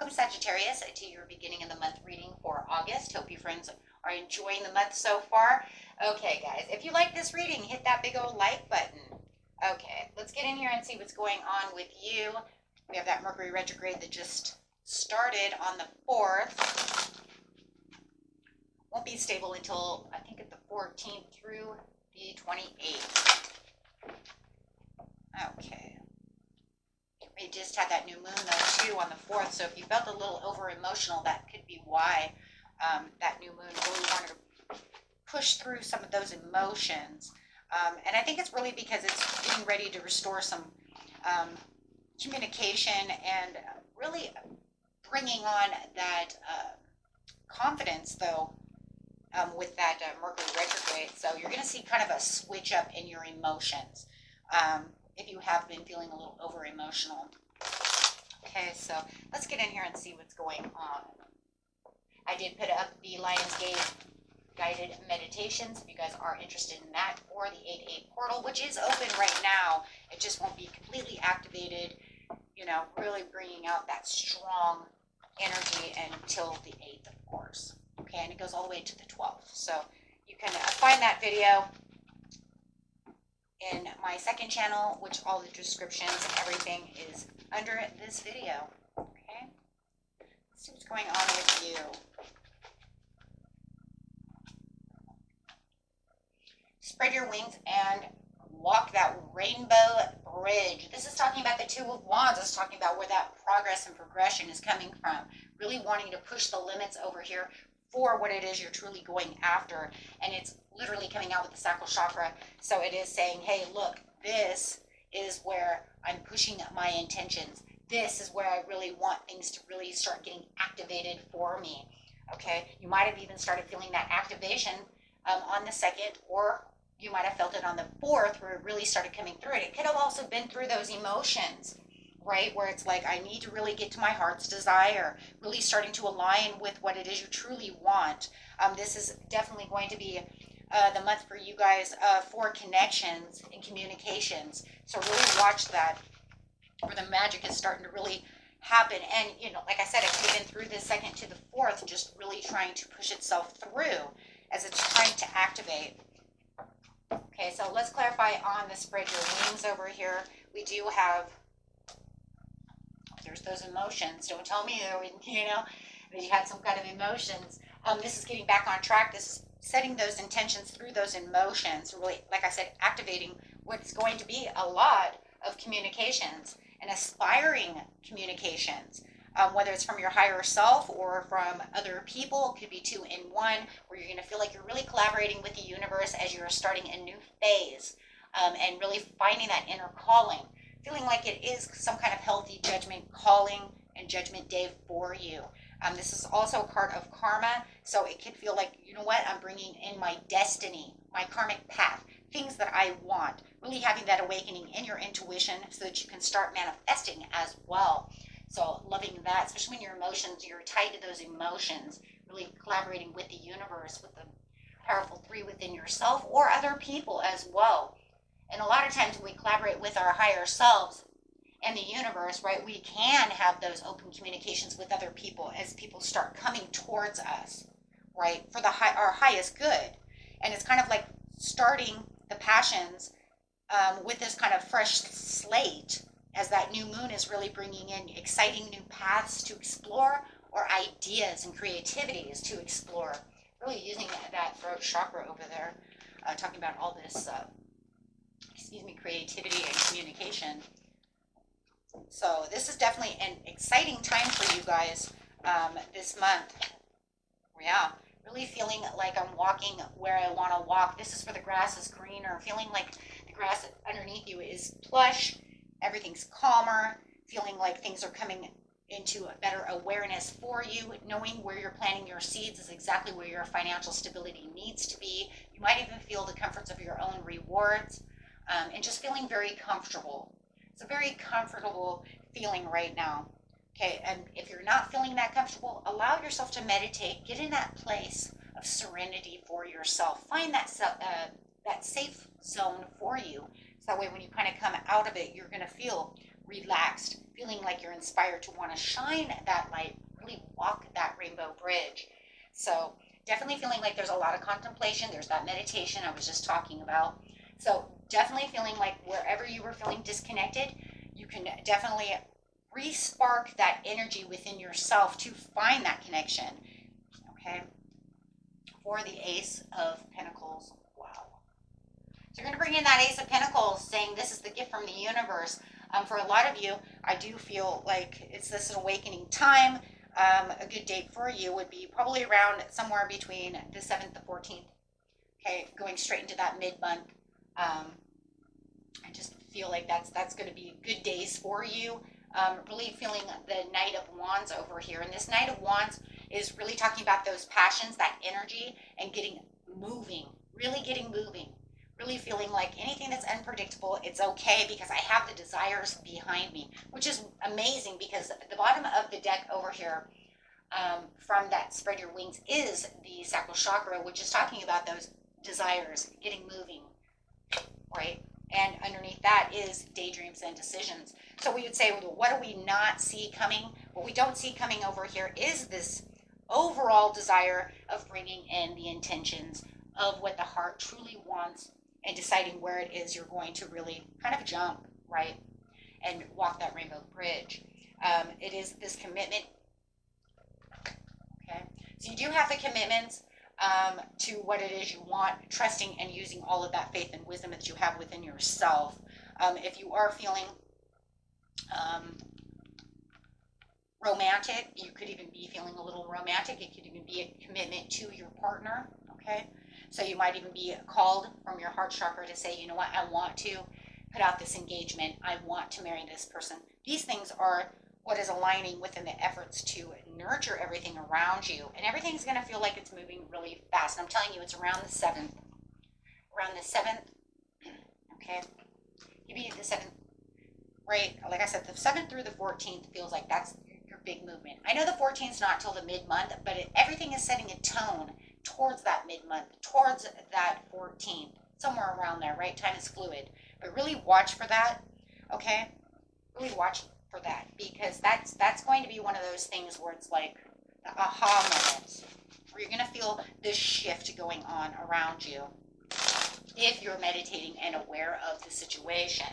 Welcome, Sagittarius, to your beginning of the month reading for August. Hope you friends are enjoying the month so far. Okay, guys, if you like this reading, hit that big old like button. Okay, let's get in here and see what's going on with you. We have that Mercury retrograde that just started on the 4th. Won't be stable until, I think, at the 14th through the 28th. Okay. We just had that new moon, though, too, on the 4th. So if you felt a little over-emotional, that could be why that new moon really wanted to push through some of those emotions. And I think it's really because it's getting ready to restore some communication and really bringing on that confidence, though, with that Mercury retrograde. So you're going to see kind of a switch up in your emotions. If you have been feeling a little over emotional. Okay, so let's get in here and see what's going on. I did put up the Lionsgate guided meditations if you guys are interested in that, for the 8/8 portal, which is open right now. It just won't be completely activated, you know, really bringing out that strong energy until the 8th, of course. Okay, and it goes all the way to the 12th. So you can find that video in my second channel, which all the descriptions and everything is under this video. Okay, let's see what's going on with you. Spread your wings and walk that rainbow bridge. This is talking about the Two of Wands. It's talking about where that progress and progression is coming from. Really wanting to push the limits over here for what it is you're truly going after. And it's literally coming out with the sacral chakra. So it is saying, hey, look, this is where I'm pushing my intentions. This is where I really want things to really start getting activated for me. Okay, you might have even started feeling that activation on the 2nd, or you might have felt it on the 4th, where it really started coming through. And it could have also been through those emotions, right? Where it's like, I need to really get to my heart's desire, really starting to align with what it is you truly want. This is definitely going to be the month for you guys for connections and communications. So really watch that, where the magic is starting to really happen. And, you know, like I said, it could have been through the 2nd to the 4th, just really trying to push itself through as it's trying to activate. Okay, so let's clarify on the spread your wings over here. We do have, there's those emotions. Don't tell me, you know, that you had some kind of emotions. This is getting back on track. This is setting those intentions through those emotions. Really, like I said, activating what's going to be a lot of communications and aspiring communications. Whether it's from your higher self or from other people. It could be 2 in 1, where you're going to feel like you're really collaborating with the universe as you're starting a new phase, and really finding that inner calling, feeling like it is some kind of healthy judgment calling and judgment day for you. This is also a card of karma, so it could feel like, you know what, I'm bringing in my destiny, my karmic path, things that I want, really having that awakening in your intuition so that you can start manifesting as well. So loving that, especially when your emotions, you're tied to those emotions, really collaborating with the universe, with the powerful 3 within yourself or other people as well. And a lot of times when we collaborate with our higher selves and the universe, right, we can have those open communications with other people as people start coming towards us, right, for our highest good. And it's kind of like starting the passions with this kind of fresh slate, as that new moon is really bringing in exciting new paths to explore, or ideas and creativities to explore. Really using that throat chakra over there, talking about all this, creativity and communication. So this is definitely an exciting time for you guys this month. Yeah, really feeling like I'm walking where I want to walk. This is where the grass is greener, feeling like the grass underneath you is plush. Everything's calmer, feeling like things are coming into a better awareness for you, knowing where you're planting your seeds is exactly where your financial stability needs to be. You might even feel the comforts of your own rewards, and just feeling very comfortable. It's a very comfortable feeling right now. Okay, and if you're not feeling that comfortable, allow yourself to meditate. Get in that place of serenity for yourself. Find that safe zone for you. So that way when you kind of come out of it, you're going to feel relaxed, feeling like you're inspired to want to shine that light, really walk that rainbow bridge. So definitely feeling like there's a lot of contemplation. There's that meditation I was just talking about. So definitely feeling like wherever you were feeling disconnected, you can definitely re-spark that energy within yourself to find that connection. Okay. For the Ace of Pentacles. Wow. So you're going to bring in that Ace of Pentacles, saying this is the gift from the universe. For a lot of you, I do feel like it's this awakening time. A good date for you would be probably around somewhere between the 7th to 14th. Okay, going straight into that mid-month. I just feel like that's going to be good days for you. Really feeling the Knight of Wands over here. And this Knight of Wands is really talking about those passions, that energy, and getting moving, really getting moving. Really feeling like anything that's unpredictable, it's okay because I have the desires behind me, which is amazing because at the bottom of the deck over here, from that spread your wings, is the sacral chakra, which is talking about those desires, getting moving, right? And underneath that is daydreams and decisions. So we would say, well, what do we not see coming? What we don't see coming over here is this overall desire of bringing in the intentions of what the heart truly wants and deciding where it is you're going to really kind of jump, right? And walk that rainbow bridge. It is this commitment. Okay. So you do have the commitments to what it is you want, trusting and using all of that faith and wisdom that you have within yourself. If you are feeling romantic, you could even be feeling a little romantic. It could even be a commitment to your partner, okay? So you might even be called from your heart chakra to say, you know what, I want to put out this engagement. I want to marry this person. These things are what is aligning within the efforts to nurture everything around you. And everything's going to feel like it's moving really fast. And I'm telling you, it's around the 7th. Around the 7th, okay? Maybe the 7th, right? Like I said, the 7th through the 14th feels like that's your big movement. I know the 14th is not till the mid-month, but everything is setting a tone towards that mid-month, towards that 14th, somewhere around there, right? Time is fluid. But really watch for that, okay? Really watch for that, because that's going to be one of those things where it's like the aha moments, where you're going to feel this shift going on around you if you're meditating and aware of the situation,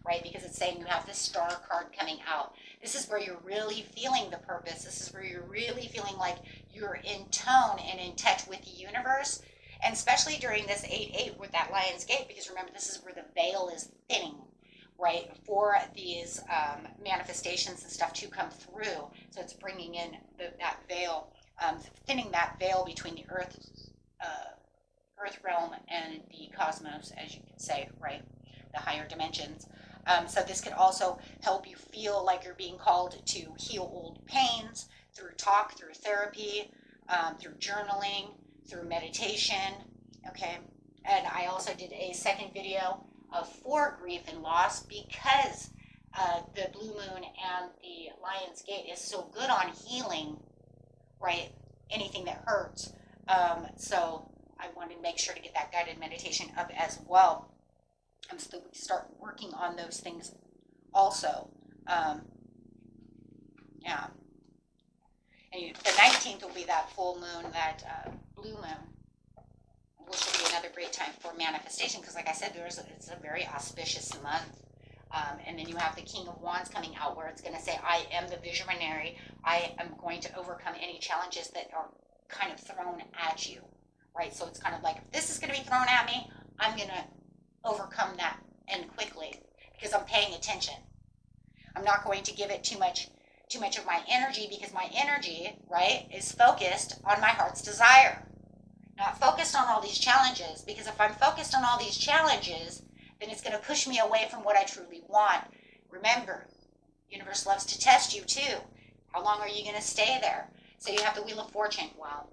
right? Because it's saying you have this star card coming out. This is where you're really feeling the purpose. This is where you're really feeling like you're in tone and in touch with the universe. And especially during this 8-8 with that Lion's Gate, because remember, this is where the veil is thinning, right? For these manifestations and stuff to come through. So it's bringing in that veil, thinning that veil between the earth realm and the cosmos, as you could say, right? The higher dimensions. So this could also help you feel like you're being called to heal old pains through talk, through therapy, through journaling, through meditation, okay? And I also did a second video for grief and loss, because the blue moon and the Lion's Gate is so good on healing, right? Anything that hurts. So I wanted to make sure to get that guided meditation up as well. So that we can start working on those things also. Yeah. And the 19th will be that full moon, that blue moon, which will be another great time for manifestation, because like I said, it's a very auspicious month. And then you have the King of Wands coming out, where it's going to say, I am the visionary. I am going to overcome any challenges that are kind of thrown at you, right? So it's kind of like, if this is going to be thrown at me, I'm going to overcome that, and quickly, because I'm paying attention. I'm not going to give it too much of my energy, because my energy, right, is focused on my heart's desire, not focused on all these challenges. Because if I'm focused on all these challenges, then it's going to push me away from what I truly want. Remember, the universe loves to test you too. How long are you going to stay there? So you have the Wheel of Fortune. Wow.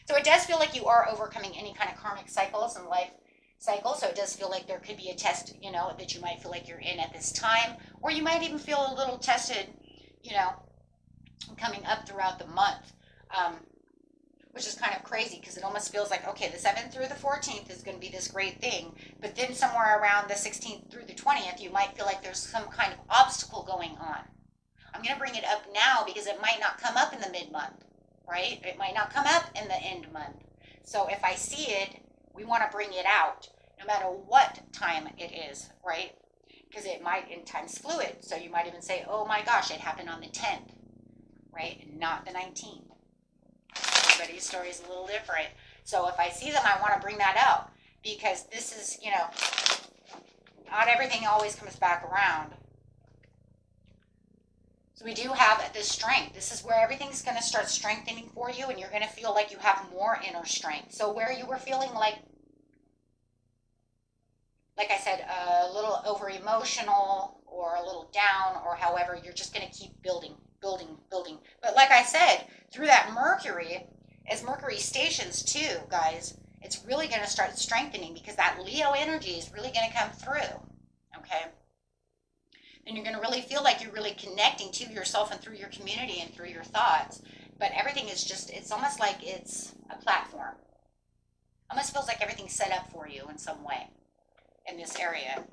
So it does feel like you are overcoming any kind of karmic cycles in life cycle. So it does feel like there could be a test, that you might feel like you're in at this time, or you might even feel a little tested, coming up throughout the month. which is kind of crazy because it almost feels like, okay, the 7th through the 14th is going to be this great thing, but then somewhere around the 16th through the 20th, you might feel like there's some kind of obstacle going on. I'm going to bring it up now because it might not come up in the mid-month, right? It might not come up in the end month. So if I see it, we want to bring it out no matter what time it is, right? Because it might, in time's fluid. So you might even say, oh my gosh, it happened on the 10th, right? Not the 19th. Everybody's story is a little different. So if I see them, I want to bring that out because this is, you know, not everything always comes back around. So we do have this strength. This is where everything's going to start strengthening for you, and you're going to feel like you have more inner strength. So where you were feeling like I said, a little over emotional or a little down or however, you're just going to keep building, building, building. But like I said, through that Mercury, as Mercury stations too, guys, it's really going to start strengthening because that Leo energy is really going to come through, okay? And you're going to really feel like you're really connecting to yourself and through your community and through your thoughts. But everything is just, it's almost like it's a platform. Almost feels like everything's set up for you in some way in this area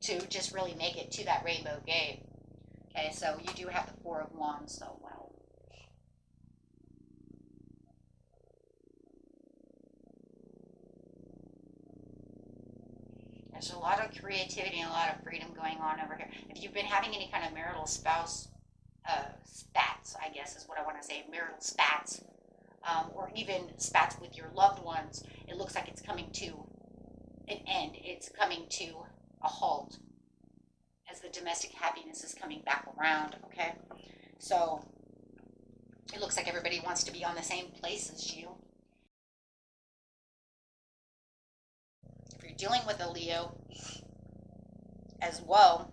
to just really make it to that rainbow gate. Okay, so you do have the Four of Wands, so wow. There's a lot of creativity and a lot of freedom going on over here. If you've been having any kind of marital spouse spats, I guess is what I want to say, marital spats, or even spats with your loved ones, it looks like it's coming to an end. It's coming to a halt as the domestic happiness is coming back around, okay? So it looks like everybody wants to be on the same place as you. If you're dealing with a Leo as well,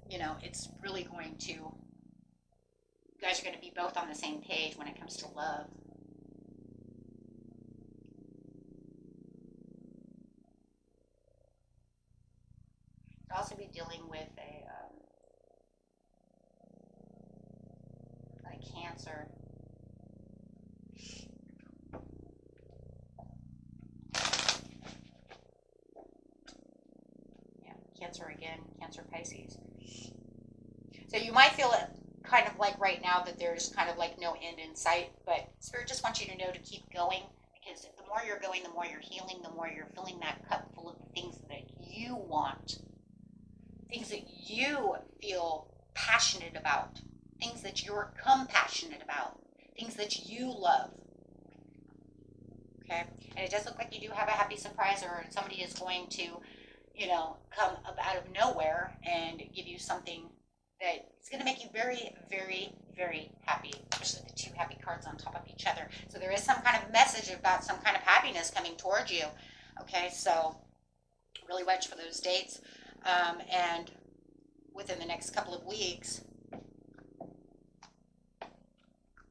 you know, it's really going to, you guys are going to be both on the same page when it comes to love. You'll also be dealing with a Cancer. Yeah, Cancer again, Cancer Pisces. So you might feel it kind of like right now that there's kind of like no end in sight, but Spirit just wants you to know to keep going because the more you're going, the more you're healing, the more you're filling that cup full of things that you want, things that you feel passionate about, things that you're compassionate about, things that you love. Okay? And it does look like you do have a happy surprise or somebody is going to, you know, come up out of nowhere and give you something that is going to make you very, very, very happy, especially the two happy cards on top of each other. So there is some kind of message about some kind of happiness coming towards you. Okay, so really watch for those dates. And within the next couple of weeks.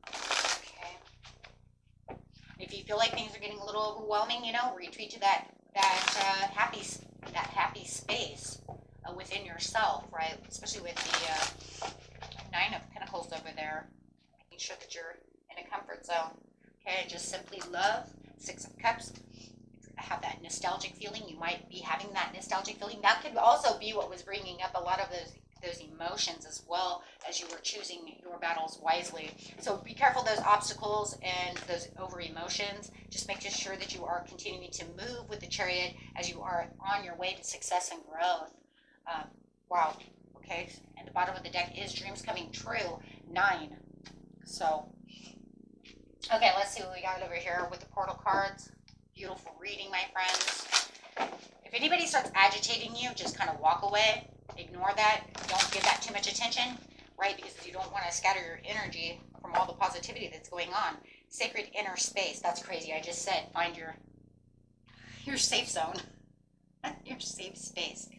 Okay. If you feel like things are getting a little overwhelming, you know, retreat to that happy space within yourself, right? Especially with the Nine of Pentacles over there, making sure that you're in a comfort zone. Okay, and just simply love. Six of Cups. Have that nostalgic feeling. You might be having that nostalgic feeling. That could also be what was bringing up a lot of those emotions as well as you were choosing your battles wisely. So be careful those obstacles and those over emotions. Just make sure that you are continuing to move with the Chariot as you are on your way to success and growth. Wow. Okay. And the bottom of the deck is dreams coming true. 9. So, okay, let's see what we got over here with the portal cards. Beautiful reading, my friends. If anybody starts agitating you, just kind of walk away. Ignore that. Don't give that too much attention, right? Because you don't want to scatter your energy from all the positivity that's going on. Sacred inner space. That's crazy. I just said find your safe zone, your safe space.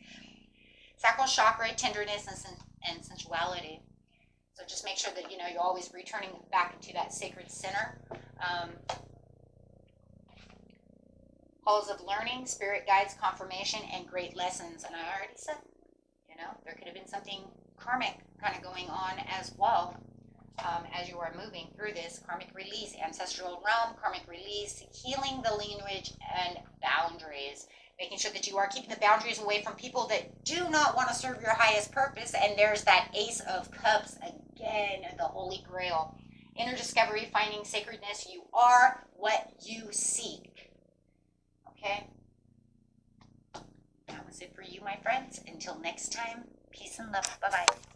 Sacral chakra, tenderness, and sensuality. So just make sure that, you know, you're always returning back into that sacred center. Halls of learning, spirit guides, confirmation, and great lessons. And I already said, you know, there could have been something karmic kind of going on as well. as you are moving through this karmic release, ancestral realm, karmic release, healing the lineage and boundaries, making sure that you are keeping the boundaries away from people that do not want to serve your highest purpose. And there's that Ace of Cups again, the Holy Grail. Inner discovery, finding sacredness. You are what you seek. Okay? That was it for you, my friends. Until next time, peace and love. Bye-bye.